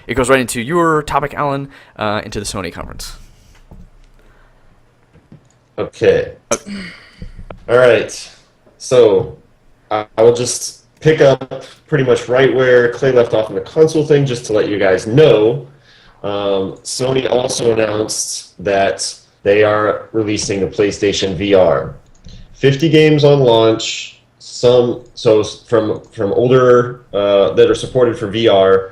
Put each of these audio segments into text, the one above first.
it goes right into your topic, Alan, into the Sony conference. Okay. All right. So I will just pick up pretty much right where Clay left off in the console thing, just to let you guys know. Sony also announced that they are releasing the PlayStation VR. 50 games on launch. From older that are supported for VR.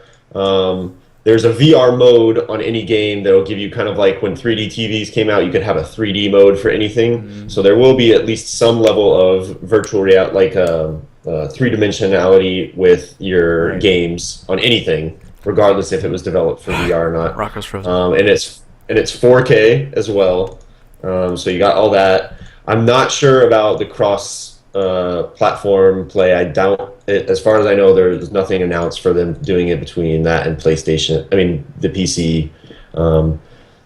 There's a VR mode on any game that will give you kind of like when 3D TVs came out, you could have a 3D mode for anything. Mm-hmm. So there will be at least some level of virtual reality, like three-dimensionality with your games on anything, regardless if it was developed for VR or not. Rocco's frozen. And it's 4K as well. So you got all that. I'm not sure about the cross-platform play. I doubt it. As far as I know, there's nothing announced for them doing it between that and PlayStation. I mean, the PC.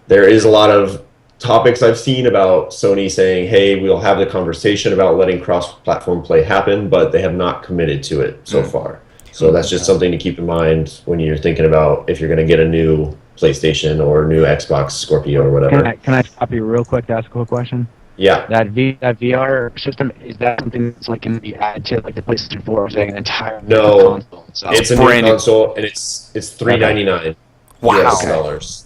There is a lot of topics I've seen about Sony saying, hey, we'll have the conversation about letting cross-platform play happen, but they have not committed to it so far. So that's just something to keep in mind when you're thinking about if you're going to get a new PlayStation or new Xbox Scorpio or whatever. Can I stop you real quick to ask a quick question? Yeah. That VR system, is that something that's like going to be added to like the PlayStation 4 or is it an entire console? So it's a new console and it's $399. Wow. Dollars.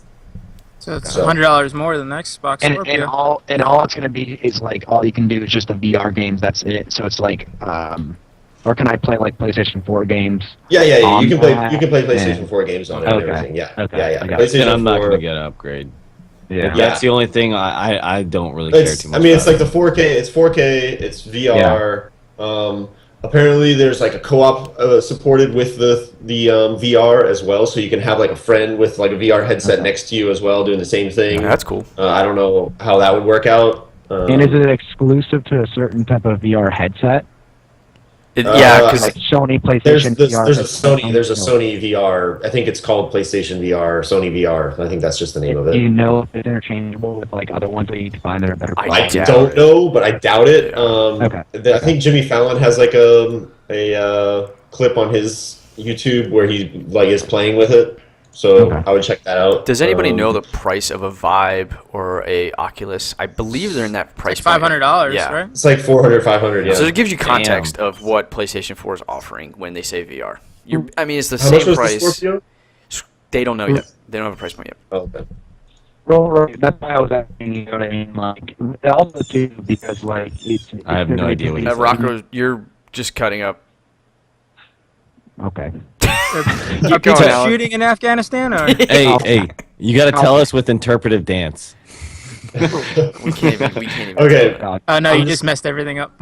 So it's $100 more than the Xbox Scorpio. And all it's going to be is like all you can do is just the VR games. That's it. So it's like, or can I play like PlayStation 4 games? Yeah. You can play PlayStation 4 games on it and everything. Yeah. PlayStation and I'm not going to get an upgrade. Yeah. That's the only thing I don't really care too much. I mean, it's like the 4K. It's 4K. It's VR. Yeah. Apparently, there's like a co-op supported with the VR as well, so you can have like a friend with like a VR headset next to you as well, doing the same thing. That's cool. I don't know how that would work out. And is it exclusive to a certain type of VR headset? Because like Sony, PlayStation VR. There's a Sony VR. I think it's called PlayStation VR, Sony VR. I think that's just the name of it. Do you know if it's interchangeable with like other ones that you can find that are better quality? I don't know, but I doubt it. I think Jimmy Fallon has like a clip on his YouTube where he like is playing with it. So I would check that out. Does anybody know the price of a Vive or a Oculus? I believe they're in that price. It's $500, right? It's like $400, $500. Yeah. So it gives you context of what PlayStation 4 is offering when they say VR. I mean, it's the How same much was price. The Scorpio? They don't know yet. They don't have a price point yet. Oh, okay. Well, that's why I was asking. You know what I mean? Like, also too, because like I have no idea what you're saying. Rocco, you're just cutting up. Okay. Are people shooting in Afghanistan? Or? Hey, you got to tell us with interpretive dance. we can't even. Okay. Oh no, you just messed everything up.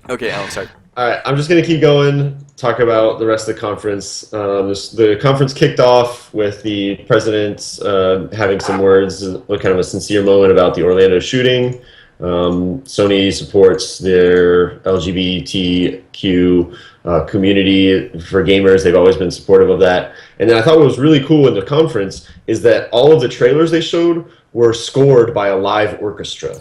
Okay, Alan, sorry. All right, I'm just going to keep going, talk about the rest of the conference. The conference kicked off with the president having some words, kind of a sincere moment about the Orlando shooting. Sony supports their LGBTQ community for gamers. They've always been supportive of that. And then I thought what was really cool in the conference is that all of the trailers they showed were scored by a live orchestra.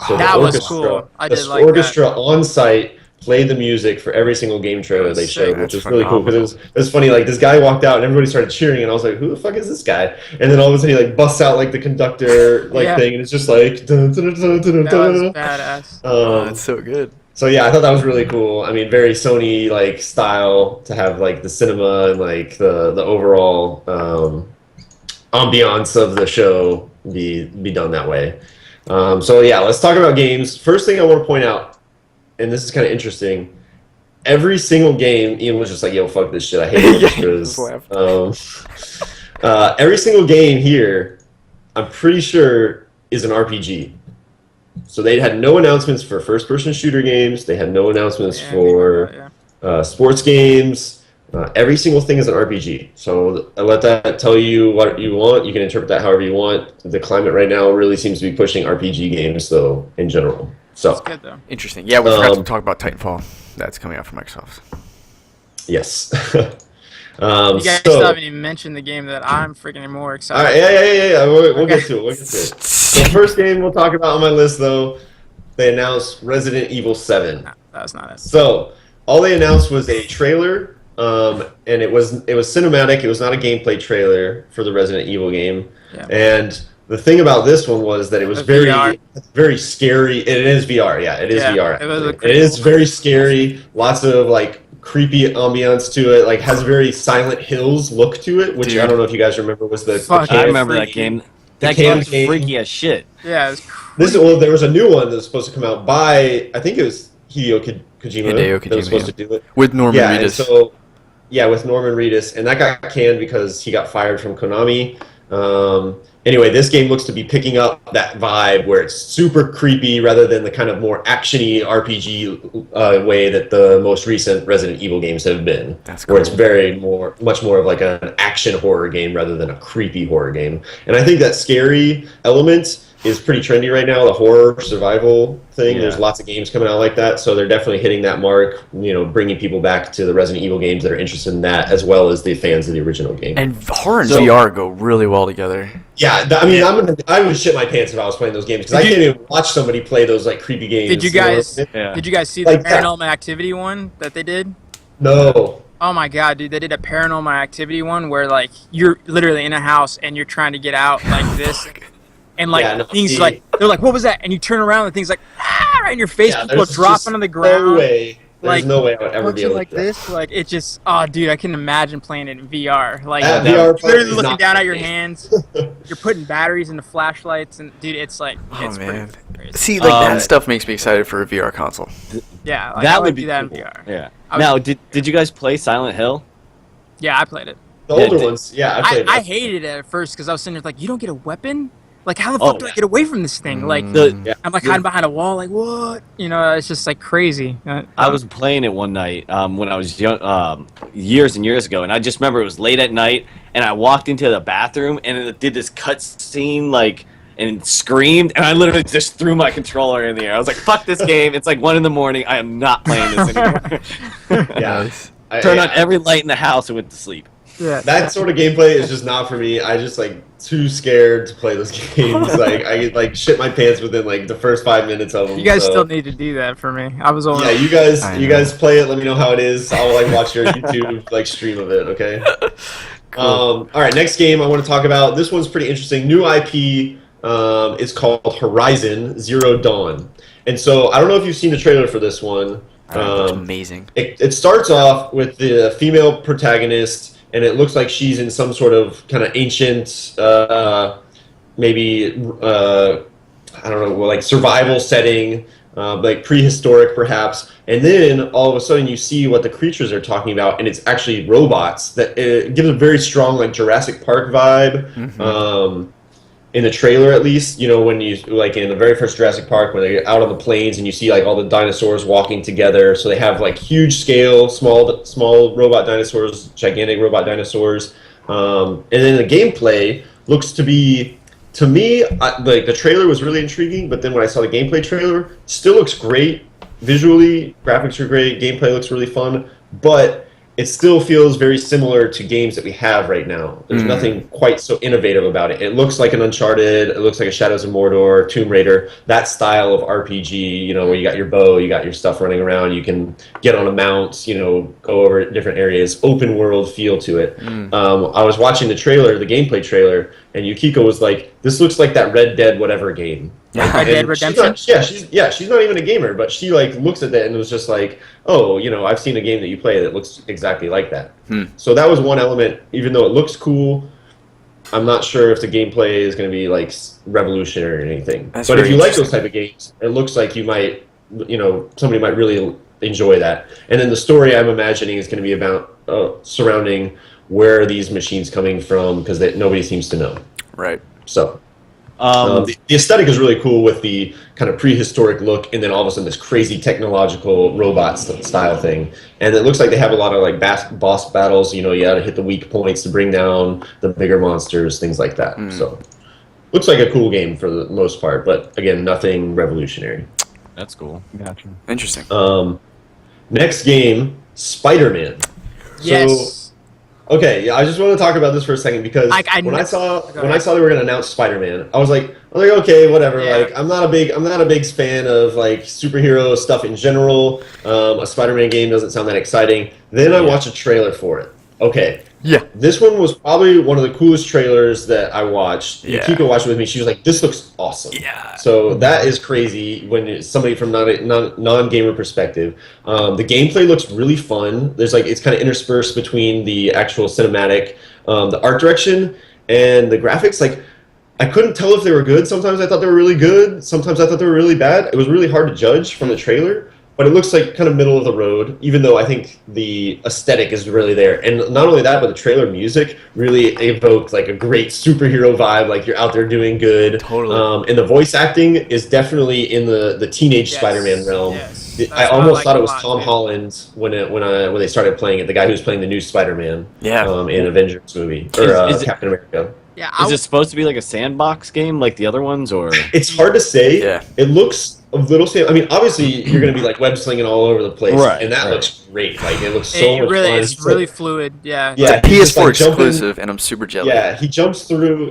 So that was cool. I did like that. The orchestra on site played the music for every single game trailer they showed, which was really cool because it was funny. Like this guy walked out and everybody started cheering, and I was like, "Who the fuck is this guy?" And then all of a sudden he like busts out like the conductor thing, and it's just like dun, dun, dun, dun, dun, that was badass. That's so good. So yeah, I thought that was really cool. I mean, very Sony like style to have like the cinema and like the overall ambiance of the show be done that way. So yeah, let's talk about games. First thing I want to point out, and this is kind of interesting, every single game, Ian was just like, yo, fuck this shit, I hate orchestras. Every single game here, I'm pretty sure, is an RPG. So they had no announcements for first-person shooter games. They had no announcements for sports games. Every single thing is an RPG. So I let that tell you what you want. You can interpret that however you want. The climate right now really seems to be pushing RPG games, though, in general. So that's good, though. Interesting. Yeah, we forgot to talk about Titanfall. That's coming out from Microsoft. Yes. You guys still haven't even mentioned the game that I'm freaking more excited about. All right, yeah. We'll get to it. The first game we'll talk about on my list, though, they announced Resident Evil 7. No, that's not it. So all they announced was a trailer and it was cinematic. It was not a gameplay trailer for the Resident Evil game. Yeah. And the thing about this one was that it was very scary. It is VR, yeah. It is VR. It is very scary. Lots of like creepy ambiance to it. Like has very Silent Hills look to it, which I don't know if you guys remember was the. I remember that game. That game was freaky as shit. Yeah. It was there was a new one that was supposed to come out by I think it was Hideo Kojima that was supposed to do it with Norman Reedus. With Norman Reedus, and that got canned because he got fired from Konami. Anyway, this game looks to be picking up that vibe where it's super creepy rather than the kind of more actiony RPG way that the most recent Resident Evil games have been. That's cool. Where it's much more of like an action horror game rather than a creepy horror game. And I think that scary element is pretty trendy right now, the horror survival thing. There's lots of games coming out like that, so they're definitely hitting that mark, bringing people back to the Resident Evil games that are interested in that, as well as the fans of the original game. And horror and VR go really well together. Yeah, I would shit my pants if I was playing those games, because I can't even watch somebody play those like creepy games. Did you guys see the Paranormal Activity one that they did? No. Oh my god, dude, they did a Paranormal Activity one where like you're literally in a house and you're trying to get out like this. And like things like they're like, what was that? And you turn around and things like right in your face. People are dropping on the ground. No way. There's no way I would ever be able to do this. Like it just, oh dude, I can imagine playing it in VR. Like VR literally looking down at your hands. You're putting batteries into flashlights, and dude, it's like, it's man. pretty crazy. See, like that stuff makes me excited for a VR console. Yeah, like, that I would be do that cool. in VR. Yeah. Now, did you guys play Silent Hill? Yeah, I played it. The older ones, yeah, I played it. I hated it at first because I was sitting there like, you don't get a weapon. Like, how the fuck do I get away from this thing? Like, I'm like hiding behind a wall. Like, what? It's just like crazy. I was playing it one night when I was young, years and years ago, and I just remember it was late at night, and I walked into the bathroom, and it did this cut scene, like, and screamed, and I literally just threw my controller in the air. I was like, fuck this game. It's like 1 in the morning. I am not playing this anymore. Turned on every light in the house and went to sleep. Yeah. That sort of gameplay is just not for me. I just too scared to play those games. I get shit my pants within the first 5 minutes of them. You guys still need to do that for me. I was only. Yeah, you guys play it. Let me know how it is. I'll watch your YouTube stream of it. Okay. Cool. All right, next game I want to talk about. This one's pretty interesting. New IP. It's called Horizon Zero Dawn. And so I don't know if you've seen the trailer for this one. It's amazing. It starts off with the female protagonist. And it looks like she's in some sort of kind of ancient, maybe, I don't know, survival setting, prehistoric perhaps. And then all of a sudden you see what the creatures are talking about, and it's actually robots. That it gives a very strong Jurassic Park vibe. Mm-hmm. In the trailer, at least, when you in the very first Jurassic Park, when they're out on the plains and you see all the dinosaurs walking together. So they have huge scale, small robot dinosaurs, gigantic robot dinosaurs, and then the gameplay looks to be, to me, the trailer was really intriguing. But then when I saw the gameplay trailer, still looks great visually, graphics are great, gameplay looks really fun, but it still feels very similar to games that we have right now. There's nothing quite so innovative about it. It looks like an Uncharted, it looks like a Shadows of Mordor, Tomb Raider, that style of RPG, where you got your bow, you got your stuff running around, you can get on a mount, go over different areas, open world feel to it. I was watching the trailer, the gameplay trailer, and Yukiko was like, this looks like that Red Dead whatever game. Red Dead Redemption? She's not even a gamer, but she looks at that and was just like, oh, I've seen a game that you play that looks exactly like that. So that was one element. Even though it looks cool, I'm not sure if the gameplay is going to be revolutionary or anything. But if you like those type of games, it looks like you might, somebody might really enjoy that. And then the story I'm imagining is going to be about surrounding where are these machines coming from, because nobody seems to know. Right. So. The aesthetic is really cool with the kind of prehistoric look, and then all of a sudden this crazy technological robot style thing. And it looks like they have a lot of boss battles. You got to hit the weak points to bring down the bigger monsters, things like that. So, looks like a cool game for the most part, but again, nothing revolutionary. That's cool. Gotcha. Interesting. Next game, Spider-Man. Yes. Okay, yeah, I just want to talk about this for a second because when I saw they were going to announce Spider-Man, I was like, okay, whatever. Yeah. Like, I'm not a big fan of like superhero stuff in general. A Spider-Man game doesn't sound that exciting. Then I watched a trailer for it. Okay. Yeah. This one was probably one of the coolest trailers that I watched. Yeah. Yukiko watched it with me. She was like, "This looks awesome." Yeah. So that is crazy when it's somebody from non-gamer perspective. The gameplay looks really fun. There's like it's kind of interspersed between the actual cinematic, the art direction, and the graphics. Like I couldn't tell if they were good. Sometimes I thought they were really good. Sometimes I thought they were really bad. It was really hard to judge from the trailer. But it looks like kind of middle of the road, even though I think the aesthetic is really there. And not only that, but the trailer music really evoked like a great superhero vibe, like you're out there doing good. Totally. And the voice acting is definitely in the teenage Spider-Man realm. Yes. I almost thought it was Tom Holland when they started playing it, the guy who was playing the new Spider-Man in Avengers movie, or Captain America. Yeah, Is it supposed to be like a sandbox game like the other ones, or? It's hard to say. Yeah. It looks a little. I mean, obviously you're going to be like web slinging all over the place, Right, and that looks great. Like it looks so much fun. It's really fluid. Yeah. Yeah. It's a he's just, PS4 like, jumping- exclusive, and I'm super jelly. Yeah, he jumps through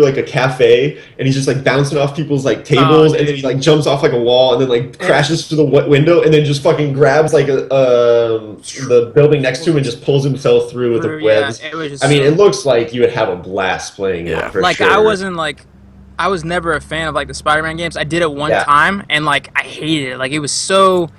like a cafe, and he's just like bouncing off people's like tables, and then he like jumps off like a wall, and then like crashes through the window, and then just fucking grabs like the building next to him and just pulls himself through with the webs. It was just it looks like you would have a blast playing it. For like sure. I was never a fan of like the Spider-Man games. I did it one time, and like I hated it. Like it was so,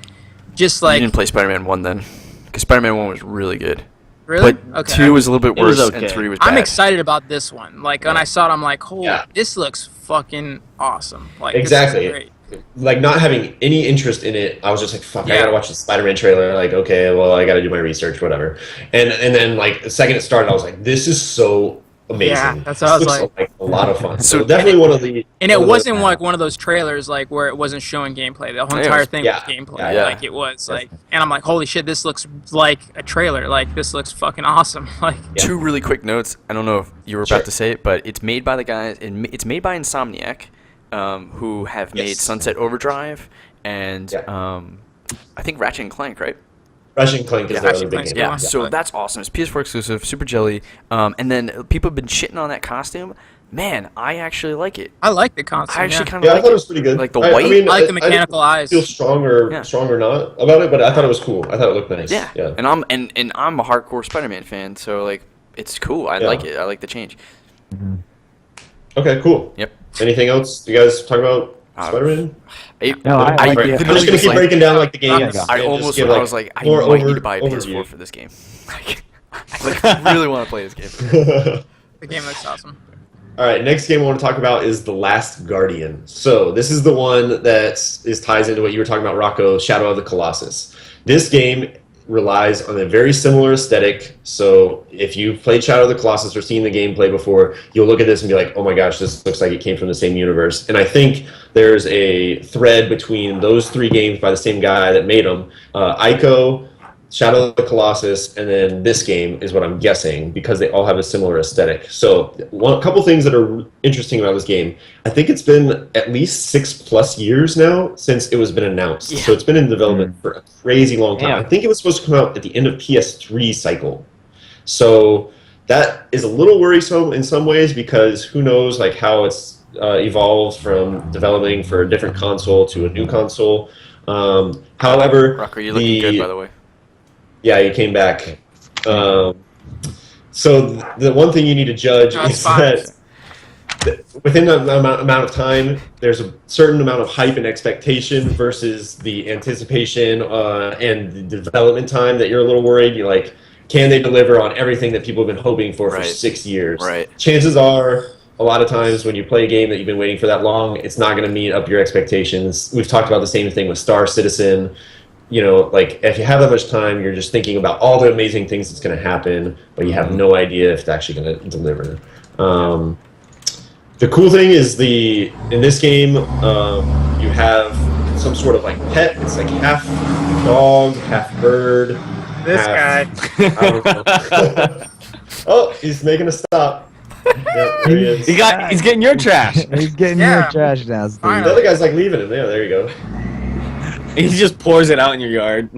just like You didn't play Spider-Man 1 then, because Spider-Man 1 was really good. really. But 2 was a little bit It was worse, okay. and 3 was bad. I'm excited about this one. Like when I saw it, I'm like, holy, this looks fucking awesome. Like Exactly. This is great. Like not having any interest in it, I was just like, "Fuck! I Yeah. gotta watch the Spider-Man trailer." Like, okay, well, I gotta do my research, whatever. And then like the second it started, I was like, "This is so amazing!" Yeah, that's what I was This looks like. a lot of fun. So So- definitely one of the. And it wasn't like one of those trailers like where it wasn't showing gameplay. The whole Yeah, it entire was- thing yeah, was gameplay. yeah. Like it was like, and I'm like, holy shit, this looks like a trailer. Like this looks fucking awesome. Like Yeah. 2 really quick notes. I don't know if you were Sure. about to say it, but it's made by the guys. It's made by Insomniac, who have made Sunset Overdrive and I think Ratchet and Clank, right? Ratchet and Clank is Yeah, the other Ratchet big and game. Clank. Yeah, so that's awesome. It's PS4 exclusive, super jelly. And then people have been shitting on that costume. Man, I actually like it. I like the concept. I actually kind of Yeah, I like thought it was pretty good. Like the white. mean, I like the I mechanical eyes. didn't feel strong or not about it, but I thought it was cool. I thought it looked nice. Yeah. Yeah. And I'm a hardcore Spider-Man fan, so like it's cool. I like it. I like the change. Okay. Cool. Yep. Anything else you guys talk about Spider-Man? No, I like I'm it. just gonna keep breaking down like the games. I and almost just give, I was like, I more might need to buy a overview. PS4 for this game. Like, I really want to play this game. The game looks awesome. All right, next game I want to talk about is The Last Guardian. So this is the one that ties into what you were talking about, Rocco, Shadow of the Colossus. This game relies on a very similar aesthetic. So if you've played Shadow of the Colossus or seen the gameplay before, you'll look at this and be like, oh my gosh, this looks like it came from the same universe. And I think there's a thread between those 3 games by the same guy that made them. Ico, Shadow of the Colossus, and then this game is what I'm guessing, because they all have a similar aesthetic. So a couple things that are interesting about this game. I think it's been at least 6+ years now since it was been announced. Yeah. So it's been in development for a crazy long time. Yeah. I think it was supposed to come out at the end of PS3 cycle. So that is a little worrisome in some ways, because who knows like how it's evolved from developing for a different console to a new console. However, Rocker, you're looking good, by the way. Yeah, you came back. So the one thing you need to judge No, it's is fine. that within the amount of time, there's a certain amount of hype and expectation versus the anticipation and the development time that you're a little worried. You're like, can they deliver on everything that people have been hoping for Right. 6 years? Right. Chances are, a lot of times when you play a game that you've been waiting for that long, it's not going to meet up your expectations. We've talked about the same thing with Star Citizen. You know, like if you have that much time, you're just thinking about all the amazing things that's going to happen, but you have no idea if it's actually going to deliver. The cool thing is in this game, you have some sort of like pet. It's like half dog, half bird. This half, I don't know. Oh, he's making a stop. Yep, there he is. He's getting your trash. He's getting Yeah. your trash now, Steve. Finally. The other guy's like leaving him. Yeah, there you go. He just pours it out in your yard.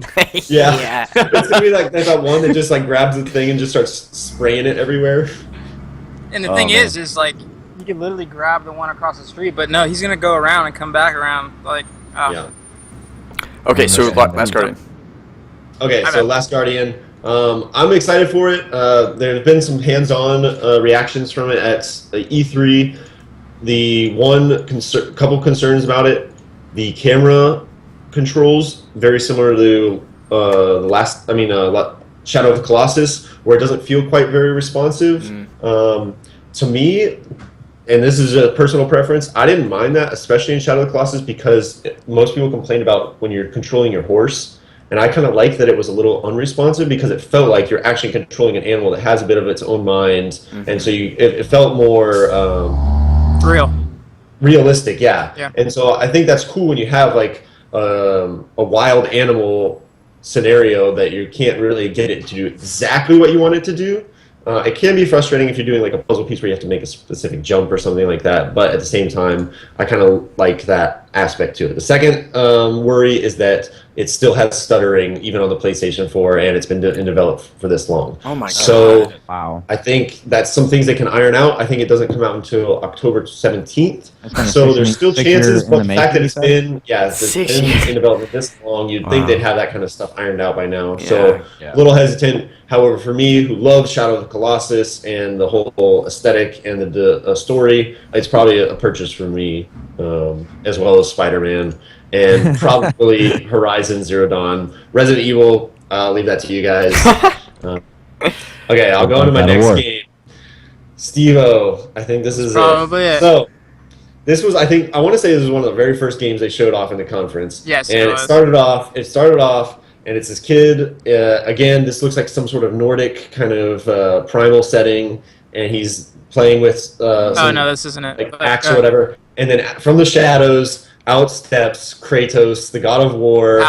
Yeah. It's gonna be like that one that just like grabs the thing and just starts spraying it everywhere. And the thing is like you can literally grab the one across the street, but no, he's gonna go around and come back around like. Yeah. Okay, so Last Guardian. Okay, so Last Guardian. I'm excited for it. There have been some hands-on reactions from it at E3. The couple concerns about it: the camera controls, very similar to Shadow of the Colossus, where it doesn't feel quite very responsive. To me, and this is a personal preference, I didn't mind that, especially in Shadow of the Colossus, because most people complain about when you're controlling your horse. And I kind of like that it was a little unresponsive because it felt like you're actually controlling an animal that has a bit of its own mind, and so it felt more realistic, yeah. And so I think that's cool when you have like a wild animal scenario that you can't really get it to do exactly what you want it to do. It can be frustrating if you're doing like a puzzle piece where you have to make a specific jump or something like that, but at the same time, I kind of like that aspect to it. The second worry is that it still has stuttering even on the PlayStation 4, and it's been in development for this long. Oh my god. So wow. I think that's some things they can iron out. I think it doesn't come out until October 17th. So there's still chances, but the fact that it's been in development this long, you'd think they'd have that kind of stuff ironed out by now. So a little hesitant. However, for me, who loves Shadow of the Colossus and the whole aesthetic and the story, it's probably a purchase for me, as well as Spider-Man. And probably Horizon Zero Dawn. Resident Evil, I'll leave that to you guys. Okay, I'll go into my next game. Steve-O, I think this is probably it. So, this was, I want to say this was one of the very first games they showed off in the conference. Yes, and it started off, and it's this kid, again, this looks like some sort of Nordic kind of primal setting, and he's playing with no, this isn't it. Like axe or whatever. And then from the shadows, out steps Kratos, the god of war.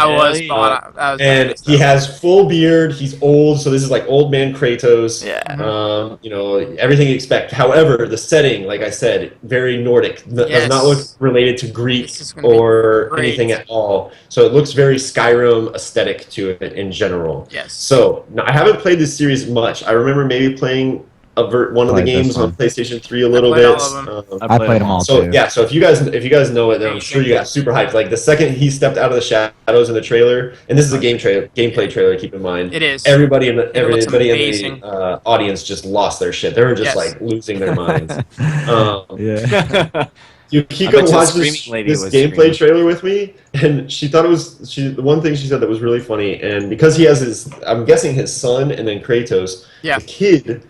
And he has full beard. He's old, so this is like old man Kratos. Yeah. Everything you expect. However, the setting, like I said, very Nordic. Does not look related to Greek or anything at all. So it looks very Skyrim aesthetic to it in general. Yes. So now, I haven't played this series much. I remember maybe playing one of the games on PlayStation 3 a little bit. I played them all so too. Yeah, so if you guys know it, then I'm sure you got super hyped. Like the second he stepped out of the shadows in the trailer, and this is a gameplay trailer. Keep in mind, it is. Everybody in the audience just lost their shit. They were just like losing their minds. Yukiko watched this gameplay trailer with me, and she thought it was the one thing she said that was really funny. And because he has I'm guessing his son and then Kratos, the kid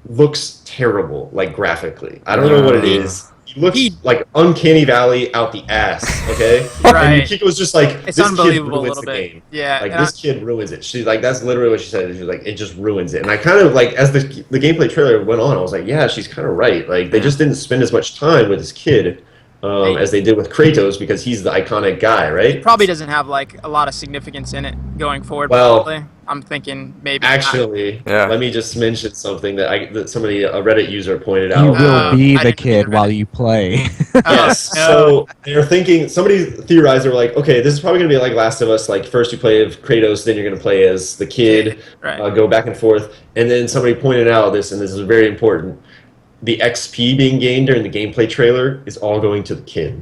looks terrible, like graphically. I don't know what it is. He looks like Uncanny Valley out the ass, okay? Right. And Kiko was just like, it's this unbelievable kid ruins a little the bit. game. Yeah. Like, this kid ruins it. She's like, that's literally what she said. She's like, it just ruins it. And I kind of, like, as the gameplay trailer went on, I was like, yeah, she's kind of right. Like, they just didn't spend as much time with this kid as they did with Kratos, because he's the iconic guy, right? It probably doesn't have, like, a lot of significance in it going forward, well, probably. I'm thinking maybe actually, let me just mention something that a Reddit user pointed You out. will be the kid while you play. Yes. So they're thinking. Somebody theorized. They're like, okay, this is probably going to be like Last of Us. Like first you play as Kratos, then you're going to play as the kid. Go back and forth. And then somebody pointed out this, and this is very important. The XP being gained during the gameplay trailer is all going to the kid.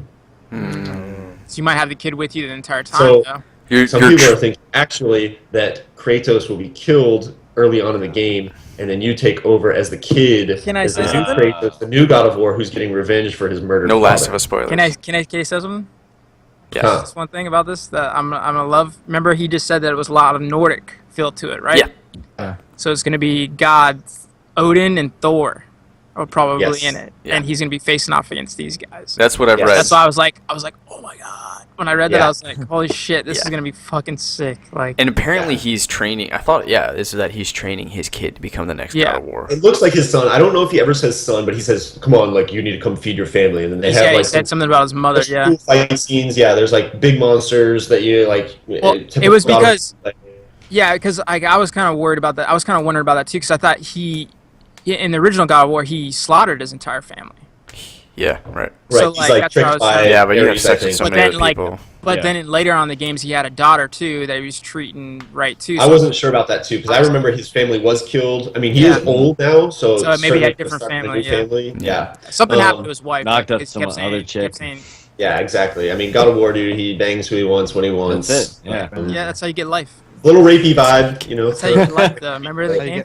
So you might have the kid with you the entire time, though. Some people are thinking actually that Kratos will be killed early on in the game, and then you take over as the kid, Can I as say the new something? Kratos, the new God of War, who's getting revenge for his murder. No Last of Us spoilers. Can I say something? Yes. Just one thing about this that I'm gonna love. Remember, he just said that it was a lot of Nordic feel to it, right? Yeah. So it's gonna be gods Odin and Thor are probably in it, and he's gonna be facing off against these guys. That's what I've read. That's why I was like, oh my god. When I read that, I was like, holy shit, this is gonna be fucking sick. Like, and apparently he's training. I thought, this is that he's training his kid to become the next God of War. It looks like his son. I don't know if he ever says son, but he says, "Come on, like you need to come feed your family." And then they have like he said something about his mother. cool fight scenes. Yeah, there's like big monsters that you like. Well, it was because because I was kind of worried about that. I was kind of wondering about that too, because I thought in the original God of War he slaughtered his entire family. Yeah, right. So he's like that's what I tricked was by but you have sex with so many other people. But then later on in the games, he had a daughter too that he was treating right too. I wasn't sure about that too because I remember his family was killed. I mean, he is old now, so maybe he had a certainly different start with a family. new family. Yeah. Something happened to his wife. Knocked up He some kept saying- other he kept chick. saying, Yeah, exactly. I mean, God of War, dude, he bangs who he wants when he wants. That's it. Yeah. yeah, that's how you get life. Little rapey vibe, you know. That's how you get life. Remember the game?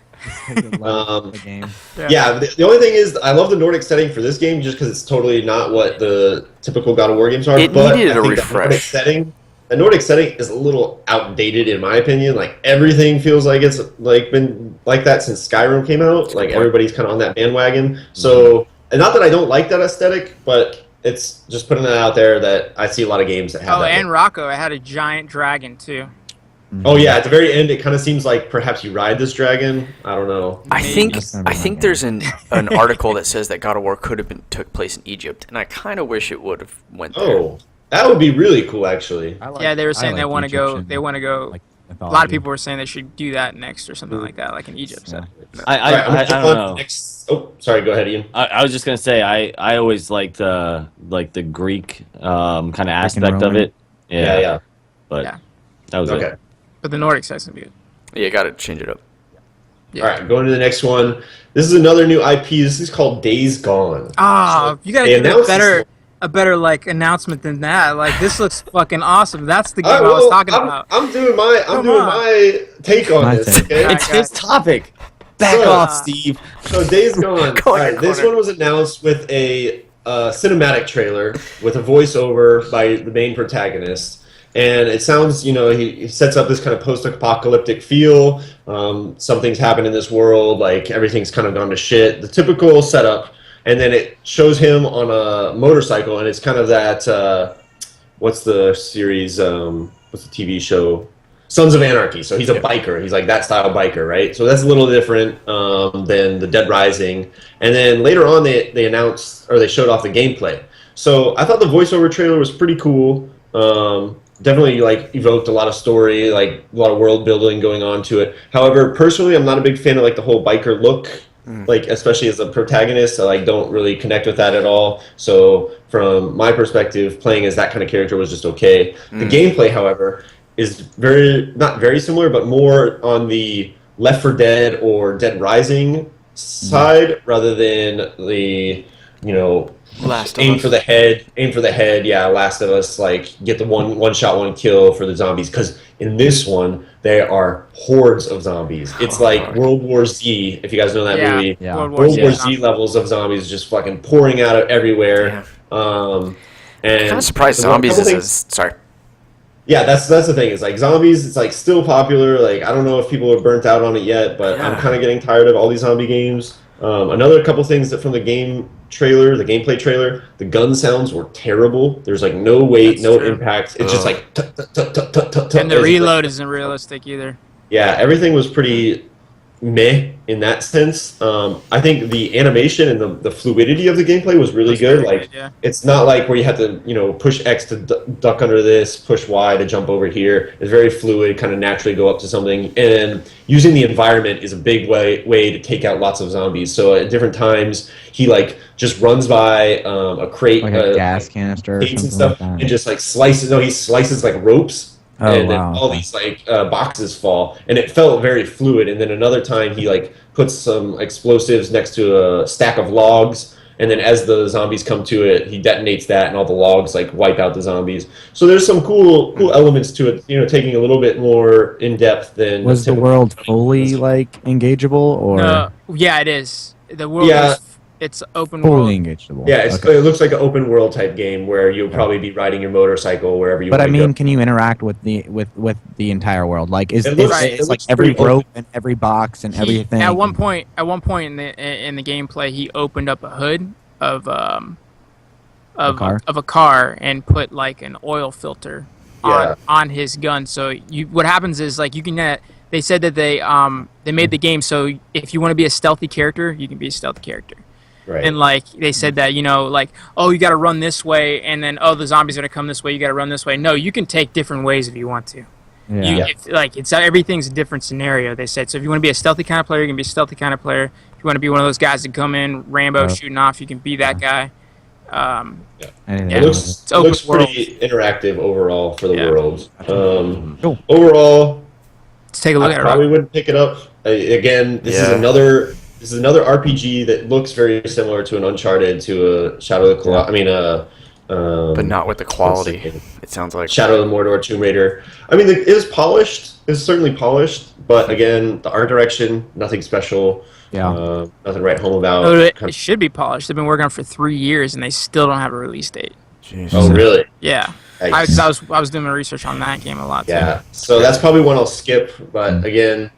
The game. Yeah, the only thing is, I love the Nordic setting for this game just because it's totally not what the typical God of War games are. It but needed I a think refresh. The Nordic setting is a little outdated in my opinion. Like everything feels like it's like been like that since Skyrim came out. Like everybody's kind of on that bandwagon. So, and not that I don't like that aesthetic, but it's just putting that out there that I see a lot of games that have that. and look. Rocco, I had a giant dragon too. Oh yeah, at the very end, it kind of seems like perhaps you ride this dragon. I don't know. I think That's gonna be my game. there's an article that says that God of War could have took place in Egypt, and I kind of wish it would have went there. Oh, that would be really cool, actually. Yeah, they were saying they want to go. They want to go. Like, A lot of people were saying they should do that next or something like that, like in Egypt. So. I All right, I'm gonna I jump don't on to know. the next. Oh, sorry. Go ahead, Ian. I was just gonna say I always liked the Greek kind of aspect of Roman. it. Yeah. But Yeah. that was Okay. it. But the Nordic side's gonna be good. Yeah, got to change it up. Yeah. All right, going to the next one. This is another new IP. This is called Days Gone. Ah, you gotta They give it announced this a better like announcement than that. Like this looks fucking awesome. That's the game All right, I was well, talking I'm, about. I'm doing my Come doing on. my take on My this. take. Okay. Alright, It's his topic. Back So- off, Steve. So Days Gone. Go All in right, your this corner. one was announced with a cinematic trailer with a voiceover by the main protagonist. And it sounds, you know, he sets up this kind of post-apocalyptic feel. Something's happened in this world, like everything's kind of gone to shit. The typical setup. And then it shows him on a motorcycle, and it's kind of that, what's the series, what's the TV show? Sons of Anarchy. So he's a biker. He's like that style biker, right? So that's a little different than the Dead Rising. And then later on, they announced, or they showed off the gameplay. So I thought the voiceover trailer was pretty cool. Definitely like evoked a lot of story, like a lot of world building going on to it. However, personally, I'm not a big fan of like the whole biker look, like especially as a protagonist. I like don't really connect with that at all. So from my perspective, playing as that kind of character was just okay. The gameplay, however, is not very similar, but more on the Left 4 Dead or Dead Rising side rather than the, you know, Last of aim Us. for the head. Yeah, Last of Us, like get the one shot, one kill for the zombies. Because in this one, there are hordes of zombies. It's like World War Z, if you guys know that movie. Yeah. World World War Z. Z levels of zombies just fucking pouring out of everywhere. And Kind of surprised the one- zombies couple is things- sorry. Yeah, that's the thing. It's like zombies. It's like still popular. Like I don't know if people are burnt out on it yet, but I'm kind of getting tired of all these zombie games. Another couple things that from the game trailer, the gameplay trailer, the gun sounds were terrible. There's like no weight, no impact. It's just like tut, tut, tut, tut, tut, tut, And the tut. reload isn't realistic either. Yeah, everything was pretty meh in that sense. I think the animation and the fluidity of the gameplay was really good. very Like good, yeah. it's not like where you have to, you know, push X to duck under this, push Y to jump over here. It's very fluid, kind of naturally go up to something. And using the environment is a big way to take out lots of zombies. So at different times, he like just runs by a crate, Like a gas canister or gates and something stuff, like that. and just like slices. No, he slices like ropes. Oh, And then wow, all okay. these like boxes fall, and it felt very fluid. And then another time he like puts some explosives next to a stack of logs, and then as the zombies come to it, he detonates that, and all the logs like wipe out the zombies. So there's some cool elements to it. You know, taking a little bit more in depth than Was the typical- world fully like engageable or No, yeah, it is. The world Yeah. is it's open world. fully engageable? Yeah, Okay. it looks like an open world type game where you'll probably be riding your motorcycle wherever you. But I wanna mean, go. can you interact with the entire world? Like, is It looks- it's it like looks every pretty rope and every box and everything? At one point in the gameplay, he opened up a hood of car? a car and put like an oil filter Yeah. on his gun. So what happens is like you can. They said that they made the game so if you want to be a stealthy character, you can be a stealthy character. Right. And like they said that, you know, like, oh, you got to run this way, and then oh, the zombies are gonna come this way. You got to run this way. No, you can take different ways if you want to. Yeah. It's everything's a different scenario. They said so. If you want to be a stealthy kind of player, you can be a stealthy kind of player. If you want to be one of those guys that come in Rambo shooting off, you can be that guy. Anything It looks open looks world. pretty interactive overall for the Yeah. world. Cool. Overall, Let's take a look I at it. probably wouldn't pick it up. Again, this is another RPG that looks very similar to an Uncharted, to a Shadow of the Colossus. I mean, but not with the quality. what's It sounds like Shadow of the Mordor, Tomb Raider. I mean, it is polished. It's certainly polished, but again, the art direction, nothing special. Yeah. Nothing to write home about. Oh, it should be polished. They've been working on it for 3 years and they still don't have a release date. Jesus. Oh, really? Yeah, I was doing my research on that game a lot too. Yeah. So that's probably one I'll skip. But again,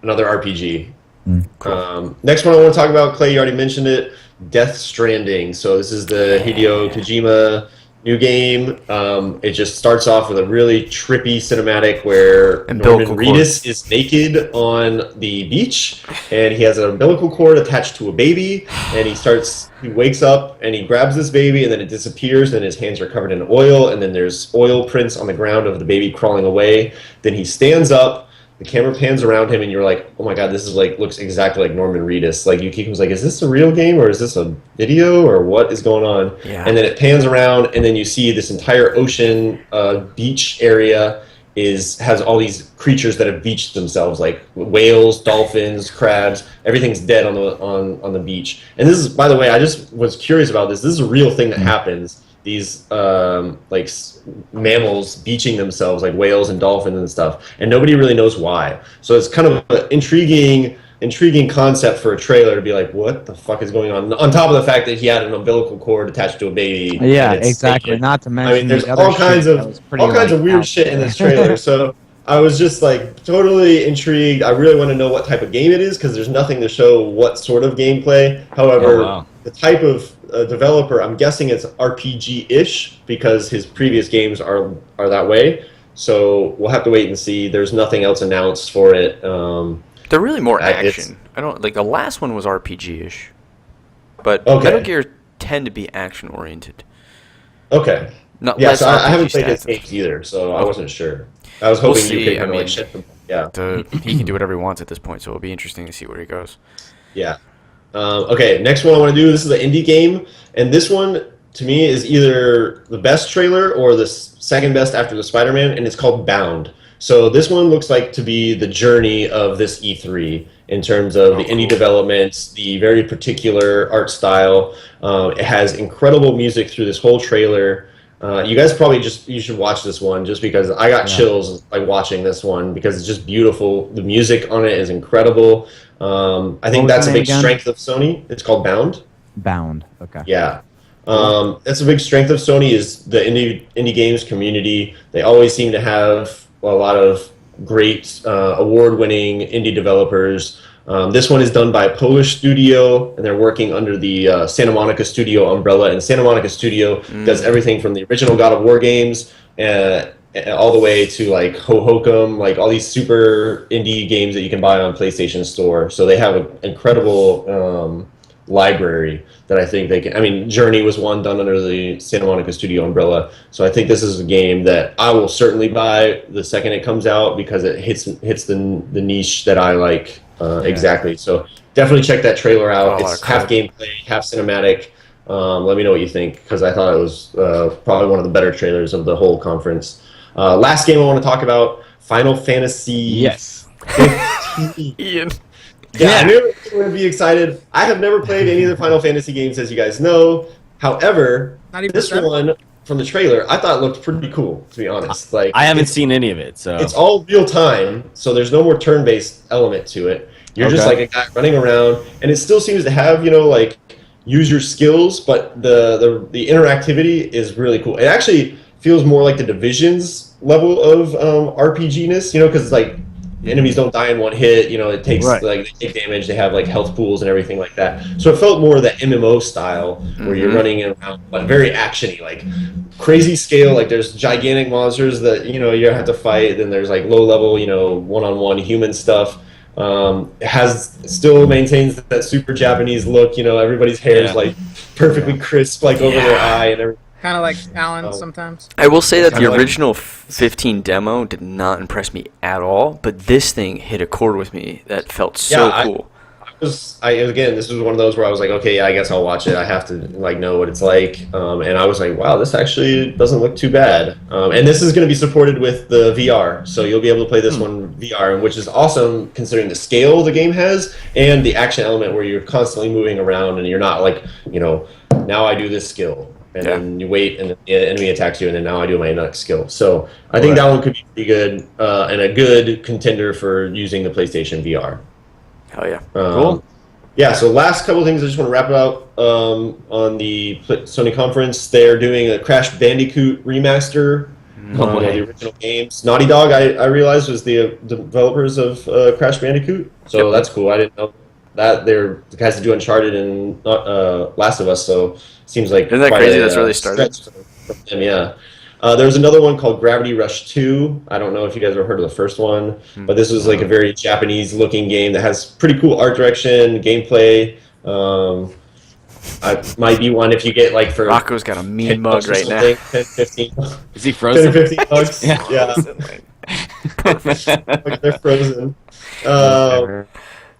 another RPG. Next one I want to talk about, Clay, you already mentioned it, Death Stranding. So this is the Hideo Kojima new game. It just starts off with a really trippy cinematic where Norman Reedus is naked on the beach, and he has an umbilical cord attached to a baby, and he wakes up and he grabs this baby, and then it disappears, and his hands are covered in oil, and then there's oil prints on the ground of the baby crawling away. Then he stands up. The camera pans around him, and you're like, "Oh my god, this is looks exactly like Norman Reedus." Like, you keep like, "Is this a real game or is this a video or what is going on?" Yeah. And then it pans around, and then you see this entire ocean beach area has all these creatures that have beached themselves, like whales, dolphins, crabs. Everything's dead on the beach. And this is, by the way, I just was curious about this. This is a real thing that happens. These mammals beaching themselves, like whales and dolphins and stuff, and nobody really knows why. So it's kind of an intriguing concept for a trailer to be like, what the fuck is going on? On top of the fact that he had an umbilical cord attached to a baby. Yeah, exactly. Naked. Not to mention, I mean, there's all kinds of weird shit in this trailer. So I was just totally intrigued. I really want to know what type of game it is, because there's nothing to show what sort of gameplay. However, the type of developer, I'm guessing it's RPG-ish, because his previous games are that way. So we'll have to wait and see. There's nothing else announced for it. They're really more action. I don't the last one was RPG-ish, but Metal Gear tend to be action oriented. Okay. Not yeah, so I haven't played his games either, so I wasn't sure. I was hoping you could kind of shed some. Yeah. He can do whatever he wants at this point, so it'll be interesting to see where he goes. Yeah. Okay, next one I want to do, this is an indie game, and this one, to me, is either the best trailer or the second best after the Spider-Man, and it's called Bound. So this one looks like to be the journey of this E3 in terms of the indie developments, the very particular art style. It has incredible music through this whole trailer. You guys probably you should watch this one, just because I got chills watching this one, because it's just beautiful. The music on it is incredible. I think that's a big strength of Sony. It's called Bound. Bound. Okay. Yeah. That's a big strength of Sony, is the indie games community. They always seem to have a lot of great award-winning indie developers. This one is done by a Polish studio, and they're working under the Santa Monica Studio umbrella. And Santa Monica Studio does everything from the original God of War games all the way to Hohokum, all these super indie games that you can buy on PlayStation Store. So they have an incredible library that I think they can. I mean, Journey was one done under the Santa Monica Studio umbrella. So I think this is a game that I will certainly buy the second it comes out, because it hits the niche that I like exactly. So definitely check that trailer out. It's half gameplay, half cinematic. Let me know what you think, because I thought it was probably one of the better trailers of the whole conference. Last game I want to talk about, Final Fantasy 15. Ian. Yeah, I knew you would be excited. I have never played any of the Final Fantasy games, as you guys know. However, this one from the trailer, I thought looked pretty cool, to be honest. I haven't seen any of it, so it's all real time, so there's no more turn-based element to it. You're just like a guy running around, and it still seems to have, use your skills, but the interactivity is really cool. It actually feels more like the Division's level of RPG-ness, because enemies don't die in one hit. It takes they take damage. They have health pools and everything like that. So it felt more of that MMO style where you're running around, but very actiony, crazy scale. There's gigantic monsters that you have to fight. Then there's low level, one-on-one human stuff. It still maintains that super Japanese look. Everybody's hair is perfectly crisp, over their eye and everything. Kind of like Alan sometimes. I will say that the original 15 demo did not impress me at all, but this thing hit a chord with me that felt so cool. this was one of those where I was like, okay, yeah, I guess I'll watch it. I have to like know what it's like, and I was like, wow, this actually doesn't look too bad. And this is going to be supported with the VR, so you'll be able to play this one VR, which is awesome considering the scale the game has and the action element where you're constantly moving around and you're not like, now I do this skill. And then you wait, and the enemy attacks you, and then now I do my next skill. So I think that one could be pretty good, and a good contender for using the PlayStation VR. Hell yeah. Cool. Yeah, so last couple of things I just want to wrap it out on the Sony conference. They're doing a Crash Bandicoot remaster of the original games. Naughty Dog, I realized, was the developers of Crash Bandicoot, so that's cool. I didn't know that. They're the guys that do Uncharted and Last of Us, so seems like isn't that crazy? That's where they started. From them, yeah. There's another one called Gravity Rush 2. I don't know if you guys ever heard of the first one, but this was like a very Japanese-looking game that has pretty cool art direction, gameplay. Might be one if you get like for Rocco's got a mean mug right now. 10, 15. Is he frozen? 10 or 15 bucks. Yeah. They're frozen.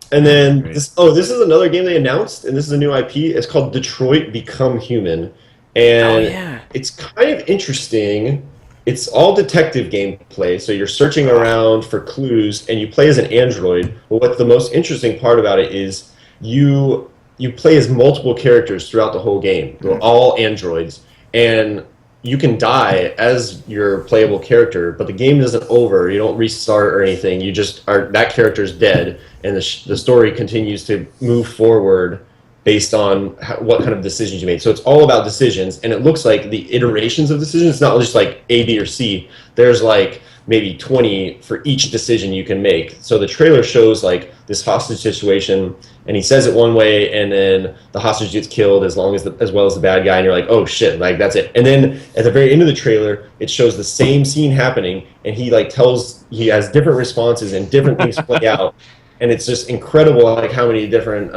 And then this is another game they announced, and this is a new IP. It's called Detroit Become Human. And it's kind of interesting. It's all detective gameplay, so you're searching around for clues, and you play as an android. But what the most interesting part about it is you play as multiple characters throughout the whole game. They're all androids, and you can die as your playable character, but the game isn't over. You don't restart or anything. You just are that character's dead, and the story continues to move forward based on what kind of decisions you made. So it's all about decisions, and it looks like the iterations of decisions. It's not just like A, B, or C. There's like maybe 20 for each decision you can make. So the trailer shows like this hostage situation, and he says it one way, and then the hostage gets killed as well as the bad guy, and you're like, oh shit, like that's it. And then at the very end of the trailer, it shows the same scene happening, and he has different responses and different things play out. And it's just incredible, like how many different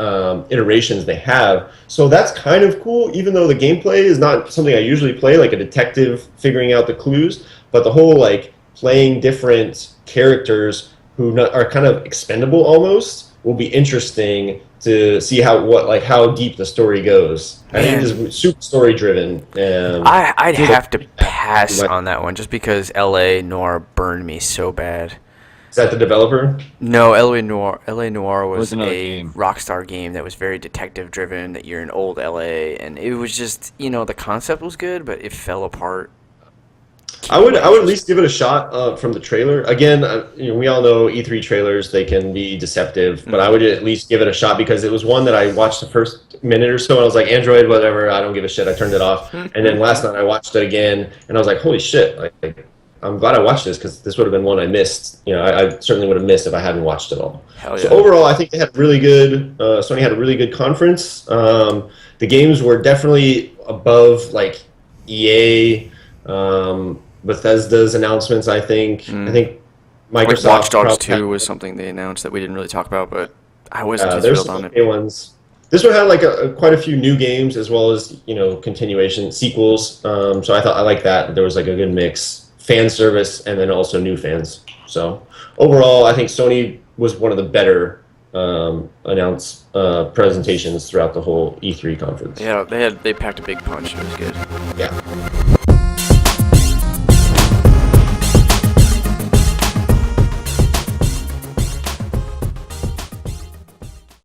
iterations they have. So that's kind of cool, even though the gameplay is not something I usually play, like a detective figuring out the clues. But the whole like playing different characters who are kind of expendable almost will be interesting to see how deep the story goes. I think it's super story driven. I'd have to pass on that one just because L.A. Noire burned me so bad. Is that the developer? No, L.A. Noire was a game. Rockstar game that was very detective driven, that you're in old L.A., and it was just, the concept was good, but it fell apart. I would at least give it a shot from the trailer. Again, we all know E3 trailers, they can be deceptive, but I would at least give it a shot because it was one that I watched the first minute or so, and I was like, Android, whatever, I don't give a shit, I turned it off. And then last night I watched it again, and I was like, holy shit, like I'm glad I watched this because this would have been one I missed. I certainly would have missed if I hadn't watched it all. Hell yeah. So overall, I think they had really good. Sony had a really good conference. The games were definitely above like EA, Bethesda's announcements. I think. I think Microsoft. Watch Dogs 2 was something they announced that we didn't really talk about, but I wasn't too thrilled on it. Okay ones. This one had like quite a few new games as well as continuation sequels. So I like that. There was like a good mix. Fan service and then also new fans. So overall, I think Sony was one of the better announced presentations throughout the whole E3 conference. Yeah, they packed a big punch. It was good. Yeah.